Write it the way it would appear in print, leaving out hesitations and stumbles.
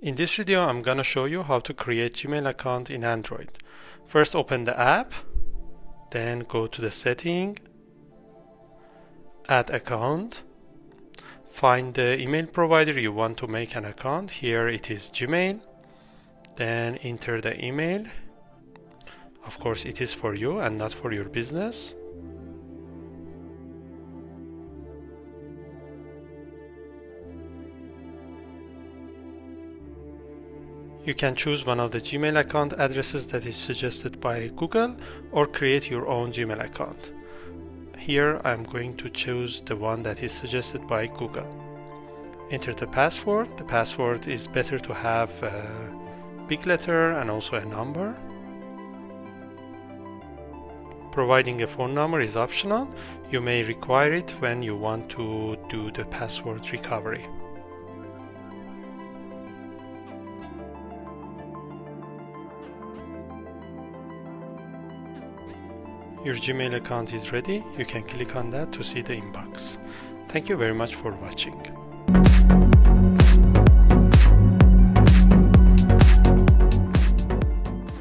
In this video, I'm gonna show you how to create Gmail account in Android. First, open the app, then go to the setting, add account, find the email provider you want to make an account. Here it is Gmail. Then enter the email. Of course, it is for you and not for your business. You can choose one of the Gmail account addresses that is suggested by Google or create your own Gmail account. Here I'm going to choose the one that is suggested by Google. Enter the password. The password is better to have a big letter and also a number. Providing a phone number is optional. You may require it when you want to do the password recovery. Your Gmail account is ready. You can click on that to see the inbox. Thank you very much for watching.